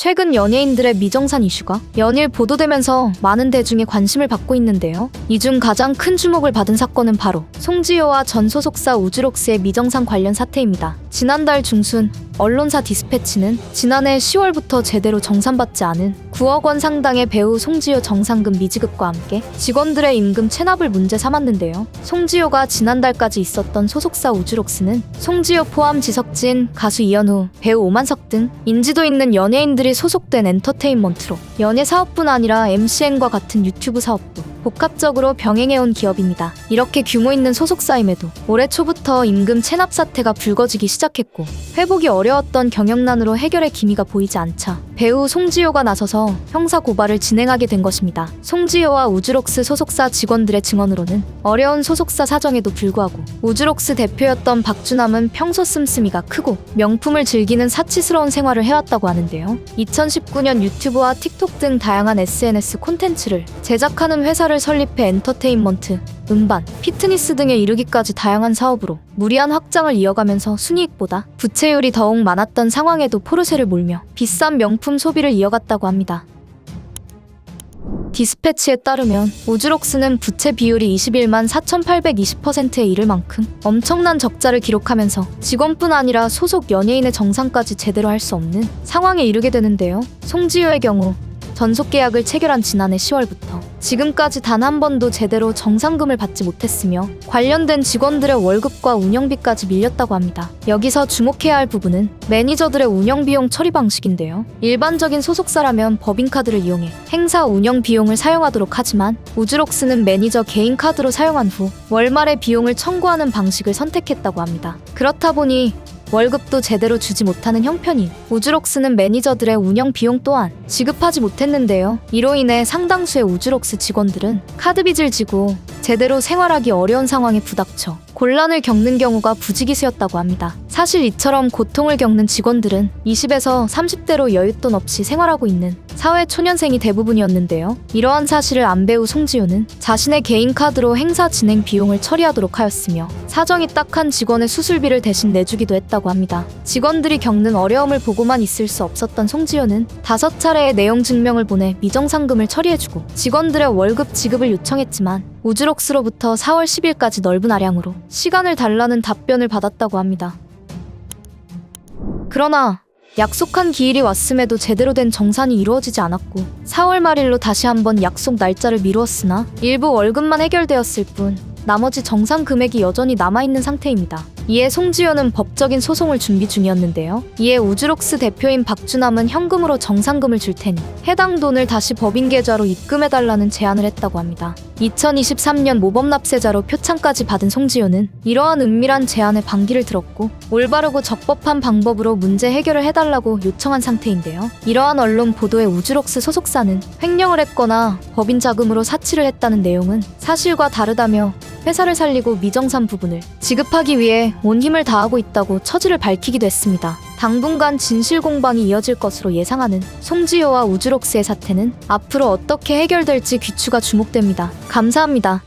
최근 연예인들의 미정산 이슈가 연일 보도되면서 많은 대중의 관심을 받고 있는데요. 이 중 가장 큰 주목을 받은 사건은 바로 송지효와 전 소속사 우주록스의 미정산 관련 사태입니다. 지난달 중순 언론사 디스패치는 지난해 10월부터 제대로 정산받지 않은 9억 원 상당의 배우 송지효 정상금 미지급과 함께 직원들의 임금 체납을 문제 삼았는데요. 송지효가 지난달까지 있었던 소속사 우주록스는 송지효 포함 지석진, 가수 이현우, 배우 오만석 등 인지도 있는 연예인들이 소속된 엔터테인먼트로 연예 사업뿐 아니라 MCN과 같은 유튜브 사업도 복합적으로 병행해온 기업입니다. 이렇게 규모 있는 소속사임에도 올해 초부터 임금 체납 사태가 불거지기 시작했고 회복이 어려웠던 경영난으로 해결의 기미가 보이지 않자 배우 송지효가 나서서 형사 고발을 진행하게 된 것입니다. 송지효와 우주록스 소속사 직원들의 증언으로는 어려운 소속사 사정에도 불구하고 우주록스 대표였던 박주남은 평소 씀씀이가 크고 명품을 즐기는 사치스러운 생활을 해왔다고 하는데요. 2019년 유튜브와 틱톡 등 다양한 SNS 콘텐츠를 제작하는 회사를 설립해 엔터테인먼트, 음반, 피트니스 등에 이르기까지 다양한 사업으로 무리한 확장을 이어가면서 순이익보다 부채율이 더욱 많았던 상황에도 포르쉐를 몰며 비싼 명품 소비를 이어갔다고 합니다. 디스패치에 따르면 우주록스는 부채 비율이 21만 4,820%에 이를 만큼 엄청난 적자를 기록하면서 직원뿐 아니라 소속 연예인의 정상까지 제대로 할 수 없는 상황에 이르게 되는데요. 송지효의 경우 전속 계약을 체결한 지난해 10월부터 지금까지 단 한 번도 제대로 정상금을 받지 못했으며 관련된 직원들의 월급과 운영비까지 밀렸다고 합니다. 여기서 주목해야 할 부분은 매니저들의 운영비용 처리 방식인데요. 일반적인 소속사라면 법인카드를 이용해 행사 운영 비용을 사용하도록 하지만 우주록스는 매니저 개인 카드로 사용한 후 월말에 비용을 청구하는 방식을 선택했다고 합니다. 그렇다 보니 월급도 제대로 주지 못하는 형편인 우주록스는 매니저들의 운영 비용 또한 지급하지 못했는데요. 이로 인해 상당수의 우주록스 직원들은 카드빚을 지고 제대로 생활하기 어려운 상황에 부닥쳐 곤란을 겪는 경우가 부지기수였다고 합니다. 사실 이처럼 고통을 겪는 직원들은 20에서 30대로 여윳돈 없이 생활하고 있는 사회 초년생이 대부분이었는데요. 이러한 사실을 안 배우 송지효는 자신의 개인 카드로 행사 진행 비용을 처리하도록 하였으며 사정이 딱한 직원의 수술비를 대신 내주기도 했다고 합니다. 직원들이 겪는 어려움을 보고만 있을 수 없었던 송지효는 5차례의 내용 증명을 보내 미정상금을 처리해주고 직원들의 월급 지급을 요청했지만 우주록스로부터 4월 10일까지 넓은 아량으로 시간을 달라는 답변을 받았다고 합니다. 그러나 약속한 기일이 왔음에도 제대로 된 정산이 이루어지지 않았고 4월 말일로 다시 한번 약속 날짜를 미루었으나 일부 월급만 해결되었을 뿐 나머지 정산 금액이 여전히 남아있는 상태입니다. 이에 송지효는 법적인 소송을 준비 중이었는데요. 이에 우주록스 대표인 박주남은 현금으로 정상금을 줄 테니 해당 돈을 다시 법인 계좌로 입금해달라는 제안을 했다고 합니다. 2023년 모범 납세자로 표창까지 받은 송지효는 이러한 은밀한 제안에 반기를 들었고 올바르고 적법한 방법으로 문제 해결을 해달라고 요청한 상태인데요. 이러한 언론 보도에 우주록스 소속사는 횡령을 했거나 법인 자금으로 사치를 했다는 내용은 사실과 다르다며 회사를 살리고 미정산 부분을 지급하기 위해 온 힘을 다하고 있다고 처지를 밝히기도 했습니다. 당분간 진실 공방이 이어질 것으로 예상하는 송지효와 우주록스의 사태는 앞으로 어떻게 해결될지 귀추가 주목됩니다. 감사합니다.